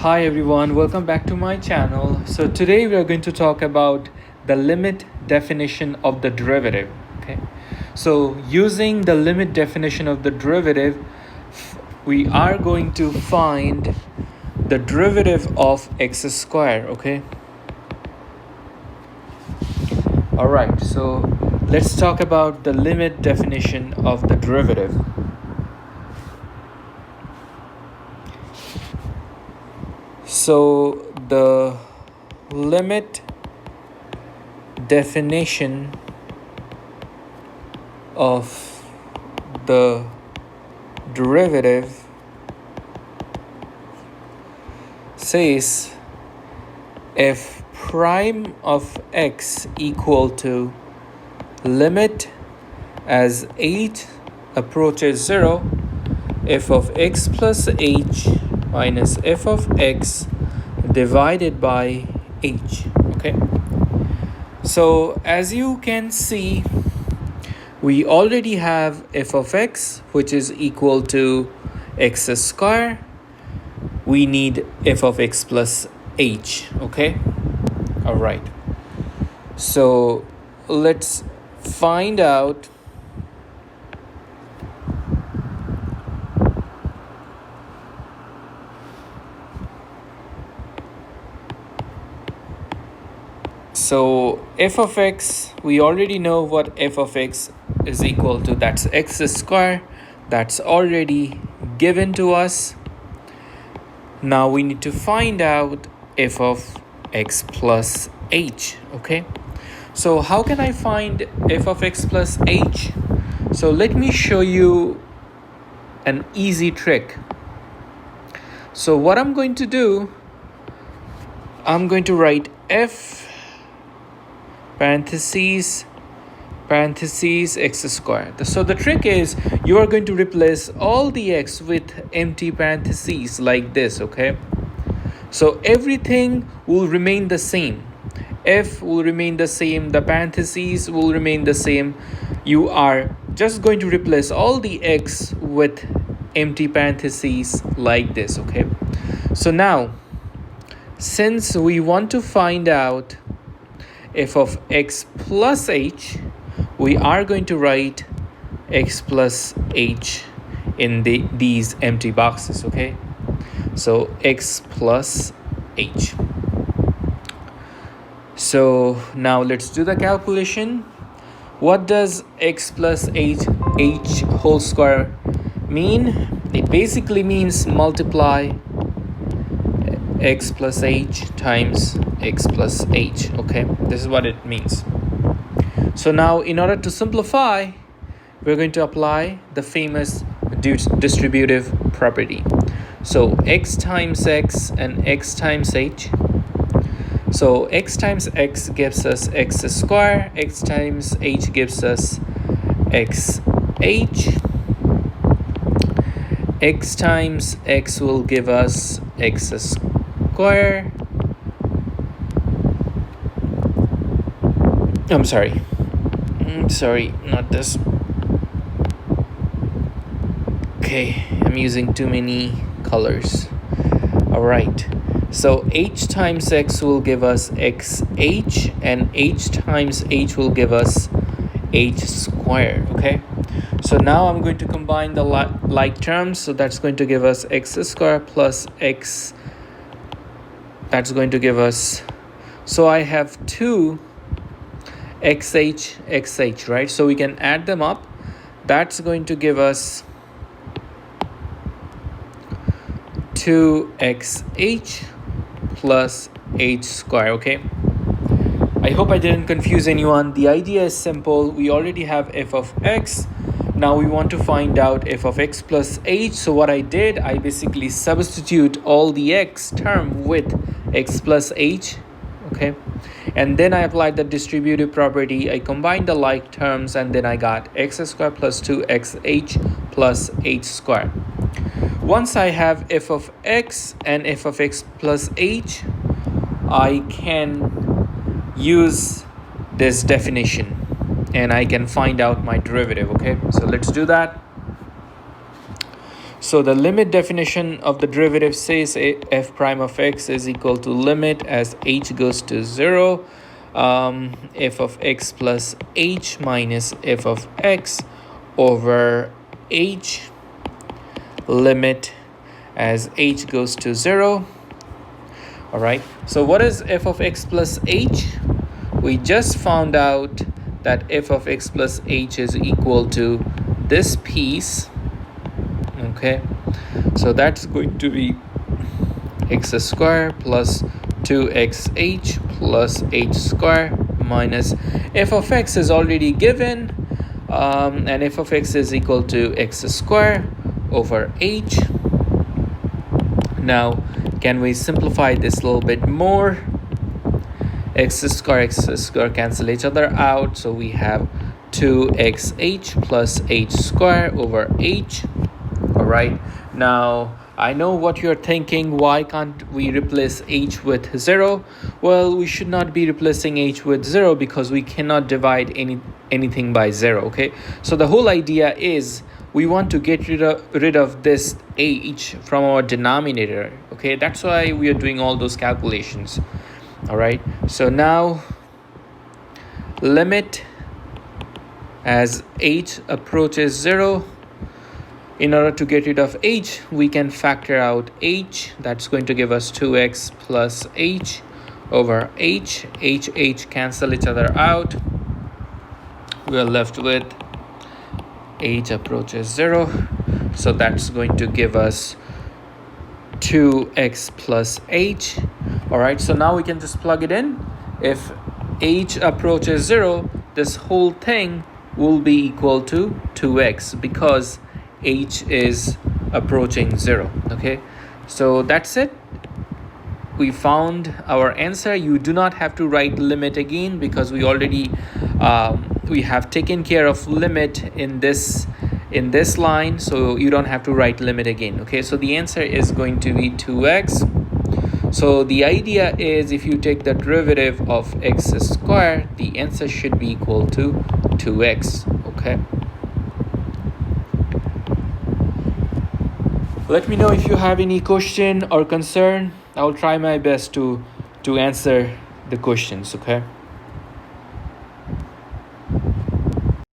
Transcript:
Hi everyone, welcome back to my channel. So today we are going to talk about the limit definition of the derivative. Okay, so using the limit definition of the derivative, we are going to find the derivative of x squared. Okay, all right, so let's talk about the limit definition of the derivative. So the limit definition of the derivative says f prime of x equal to limit as 8 approaches 0 f of x plus h minus f of x divided by h. Okay, so as you can see, we already have f of x, which is equal to x squared. We need f of x plus h. Okay, all right, so let's find out so f of x, we already know what f of x is equal to. That's x squared. That's already given to us. Now we need to find out f of x plus h. Okay, so how can I find f of x plus h? So let me show you an easy trick. So what I'm going to do, I'm going to write f parentheses x squared. So the trick is you are going to replace all the x with empty parentheses like this. Okay, so everything will remain the same. F will remain the same, the parentheses will remain the same. You are just going to replace all the x with empty parentheses like this. Okay, so now since we want to find out f of x plus h, we are going to write x plus h in these empty boxes. Okay, so x plus h. So now let's do the calculation. What does x plus h whole square mean? It basically means multiply x plus h times x plus h. Okay, this is what it means. So now in order to simplify, we're going to apply the famous distributive property. So x times x and x times h. So x times x gives us x squared, x times h gives us xh. X times x will give us x squared. I'm sorry, not this. Okay, I'm using too many colors. All right, so h times x will give us xh, and h times h will give us h squared. Okay, so now I'm going to combine the like terms. So that's going to give us x squared plus x. That's going to give us, so I have two xh, right? So we can add them up. That's going to give us 2xh plus h squared. Okay, I hope I didn't confuse anyone. The idea is simple. We already have f of x. Now we want to find out f of x plus h. So what I did, I basically substitute all the x term with x plus h. Okay, and then I applied the distributive property. I combined the like terms, and then I got x squared plus 2xh plus h squared. Once I have f of x and f of x plus h, I can use this definition and I can find out my derivative. Okay, so let's do that. So the limit definition of the derivative says f prime of x is equal to limit as h goes to 0, f of x plus h minus f of x over h, limit as h goes to 0. All right, so what is f of x plus h? We just found out that f of x plus h is equal to this piece. Okay, so that's going to be x square plus 2xh plus h square minus f of x is already given, and f of x is equal to x square over h. Now, can we simplify this a little bit more? X square cancel each other out, so we have 2xh plus h square over h. All right, now I know what you're thinking, why can't we replace h with 0? Well, we should not be replacing h with 0 because we cannot divide anything by 0. Okay, so the whole idea is we want to get rid of this h from our denominator. Okay, that's why we are doing all those calculations. All right, so now limit as h approaches 0. In order to get rid of h, we can factor out h. That's going to give us 2x plus h over h. H cancel each other out. We are left with h approaches 0. So that's going to give us 2x plus h. All right, so now we can just plug it in. If h approaches 0, this whole thing will be equal to 2x because h is approaching 0. Okay, so that's it. We found our answer. You do not have to write limit again because we already we have taken care of limit in this line, so you don't have to write limit again. Okay, so the answer is going to be 2x. So the idea is if you take the derivative of x squared, the answer should be equal to 2x. Okay, let me know if you have any question or concern. I'll try my best to answer the questions. Okay.